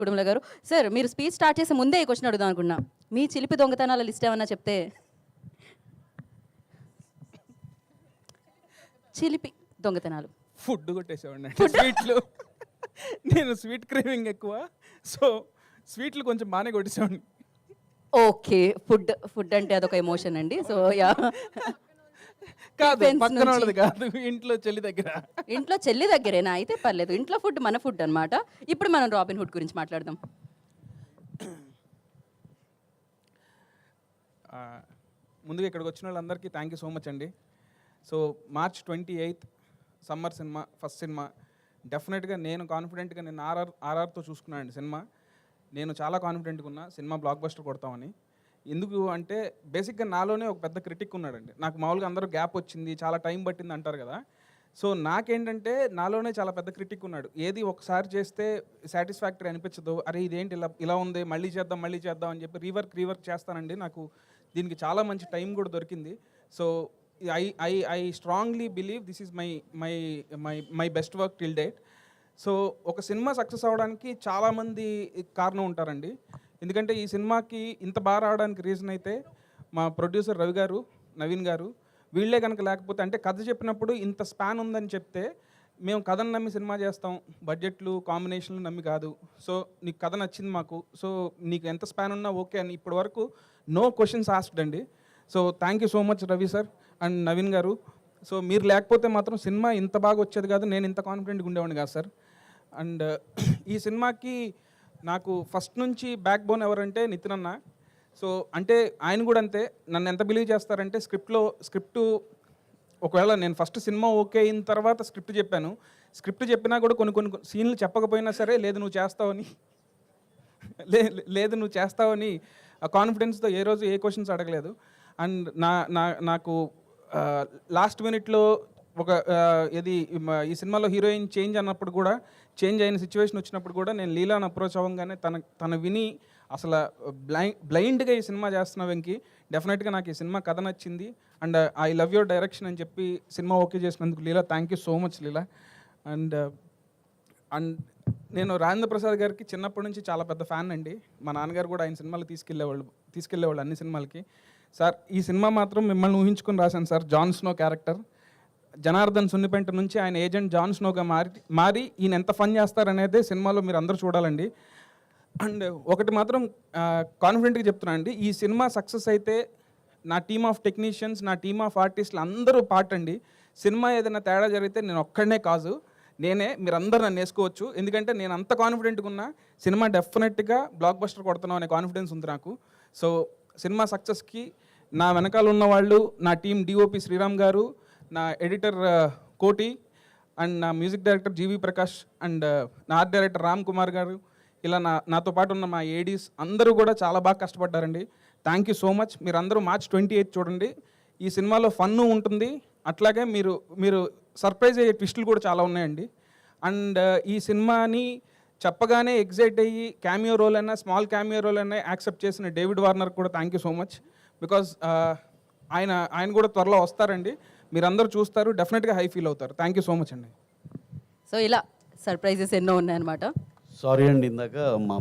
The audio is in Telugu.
కుటుంబల గారు. సార్ మీరు స్పీచ్ స్టార్ట్ చేసే ముందే ఈ క్వశ్చన్ అడుగుదాం అనుకున్నా. మీ చిలిపి దొంగతనాల లిస్ట్ ఏమన్నా చెప్తే. చిలిపి దొంగతనాలు. ఫుడ్ కొట్టేసేవాడిని అంటే స్వీట్లు. నేను స్వీట్ క్రేవింగ్ ఎక్కువ. సో స్వీట్లు కొంచెం బాగానే కొట్టేసేవాడిని. ఓకే. ఫుడ్ అంటే అదొక ఎమోషన్ అండి. So yeah. కాదు, Depends పక్కన నుంచి. వాళ్ళది కాదు, ఇంట్లో చెల్లి దగ్గర. ఇంట్లో చెల్లి దగ్గరేనా అయితే పర్లేదు. ఇంట్లో ఫుడ్ మన ఫుడ్ అన్నమాట. ఇప్పుడు మనం రాబిన్ హుడ్ గురించి మాట్లాడదాం. ఆ, ముందుగా ఇక్కడికి వచ్చిన వాళ్ళందరికీ థ్యాంక్ యూ సో మచ్ అండి. So March 28 summer cinema, first cinema. డెఫినెట్గా నేను కాన్ఫిడెంట్గా నేను ఆర్ఆర్తో చూసుకున్నాను అండి సినిమా. నేను చాలా కాన్ఫిడెంట్గా ఉన్నా సినిమా బ్లాక్ బస్టర్ కొడతామని. ఎందుకు అంటే బేసిక్గా నాలోనే ఒక పెద్ద క్రిటిక్ ఉన్నాడండి. నాకు మామూలుగా అందరూ గ్యాప్ వచ్చింది, చాలా టైం పట్టింది అంటారు కదా. సో నాకేంటంటే నాలోనే చాలా పెద్ద క్రిటిక్ ఉన్నాడు. ఏది ఒకసారి చేస్తే సాటిస్ఫాక్టరీ అనిపించదు, అరే ఇదేంటి ఇలా ఉంది, మళ్ళీ చేద్దాం అని చెప్పి రీవర్క్ చేస్తానండి. నాకు దీనికి చాలా మంచి టైం కూడా దొరికింది. So I strongly believe this is my best work till date. So ఒక సినిమా సక్సెస్ అవ్వడానికి చాలామంది కారణం ఉంటారండి. ఎందుకంటే ఈ సినిమాకి ఇంత బాగా రావడానికి రీజన్ అయితే మా ప్రొడ్యూసర్ రవి గారు, నవీన్ గారు, వీళ్ళే కనుక లేకపోతే, అంటే కథ చెప్పినప్పుడు ఇంత స్పాన్ ఉందని చెప్తే మేము కథను నమ్మి సినిమా చేస్తాం, బడ్జెట్లు కాంబినేషన్లు నమ్మి కాదు. సో నీకు కథ నచ్చింది మాకు, సో నీకు ఎంత స్పాన్ ఉన్నా ఓకే అని ఇప్పటి వరకు నో క్వశ్చన్స్ ఆస్క్డ్ అండి. So thank you so much Ravi sir and Naveen గారు. సో మీరు లేకపోతే మాత్రం సినిమా ఇంత బాగా వచ్చేది కాదు, నేను ఇంత కాన్ఫిడెంట్గా ఉండేవాడిని కాదు సార్. అండ్ ఈ సినిమాకి నాకు ఫస్ట్ నుంచి బ్యాక్ బోన్ ఎవరంటే నితిన్ అన్న. సో అంటే ఆయన కూడా అంతే, నన్ను ఎంత బిలీవ్ చేస్తారంటే స్క్రిప్టు ఒకవేళ నేను ఫస్ట్ సినిమా ఓకే అయిన తర్వాత స్క్రిప్ట్ చెప్పినా కూడా కొన్ని సీన్లు చెప్పకపోయినా సరే లేదు నువ్వు చేస్తావని ఆ కాన్ఫిడెన్స్తో ఏ రోజు ఏ క్వశ్చన్స్ అడగలేదు. అండ్ నాకు లాస్ట్ మినిట్లో ఈ సినిమాలో హీరోయిన్ చేంజ్ అన్నప్పుడు కూడా, చేంజ్ అయిన సిచ్యువేషన్ వచ్చినప్పుడు కూడా నేను లీలాని అప్రోచ్ అవ్వగానే తన విని అసలు బ్లైండ్గా ఈ సినిమా చేస్తున్న వెంకి, డెఫినెట్గా నాకు ఈ సినిమా కథ నచ్చింది and I love your direction అని చెప్పి సినిమా ఓకే చేసినందుకు Leela thank you so much Leela. And నేను రాజేంద్ర ప్రసాద్ గారికి చిన్నప్పటి నుంచి చాలా పెద్ద ఫ్యాన్ అండి. మా నాన్నగారు కూడా ఆయన సినిమాలు తీసుకెళ్ళేవాళ్ళు అన్ని సినిమాలకి. సార్ ఈ సినిమా మాత్రం మిమ్మల్ని ఊహించుకొని రాశాను sir. Jon Snow character Janardhan Sunnipenta నుంచి ఆయన ఏజెంట్ జాన్ స్నోగా మారి ఈయన ఎంత ఫన్ చేస్తారనేదే సినిమాలో మీరు అందరూ చూడాలండి. అండ్ ఒకటి మాత్రం కాన్ఫిడెంట్గా చెప్తున్నాను అండి, ఈ సినిమా సక్సెస్ అయితే నా టీమ్ ఆఫ్ టెక్నీషియన్స్, నా టీమ్ ఆఫ్ ఆర్టిస్టులు అందరూ పార్ట్ అండి. సినిమా ఏదైనా తేడా జరిగితే నేను ఒక్కడనే కాదు, మీరందరూ నన్ను వేసుకోవచ్చు. ఎందుకంటే నేను అంత కాన్ఫిడెంట్గా ఉన్నా సినిమా డెఫినెట్గా బ్లాక్ బస్టర్ కొడుతున్నాం అనే కాన్ఫిడెన్స్ ఉంది నాకు. సో సినిమా సక్సెస్కి నా వెనకాల ఉన్న వాళ్ళు, నా టీం డిఓపి శ్రీరామ్ గారు, నా ఎడిటర్ కోటి అండ్ నా music director G V Prakash and నా ఆర్ట్ డైరెక్టర్ రామ్ కుమార్ గారు, ఇలా నాతో పాటు ఉన్న మా ఏడీస్ అందరూ కూడా చాలా బాగా కష్టపడ్డారండి. Thank you so much. మీరు అందరూ March 28 చూడండి. ఈ సినిమాలో ఫన్ను ఉంటుంది, అట్లాగే మీరు సర్ప్రైజ్ అయ్యే ట్విస్టులు కూడా చాలా ఉన్నాయండి. అండ్ ఈ సినిమాని చెప్పగానే ఎగ్జైట్ అయ్యి క్యామియో రోల్ అయినా, స్మాల్ క్యామియో రోల్ అయినా యాక్సెప్ట్ చేసిన డేవిడ్ వార్నర్ కూడా thank you so much. Because ఆయన కూడా త్వరలో వస్తారండి, మీరందరూ చూస్తారు, డెఫినెట్గా హై ఫీల్ అవుతారు. థ్యాంక్ యూ సో మచ్ అండి. సో ఇలా సర్ప్రైజెస్ ఎన్నో ఉన్నాయన్నమాట. సారీ అండి, ఇందాక మా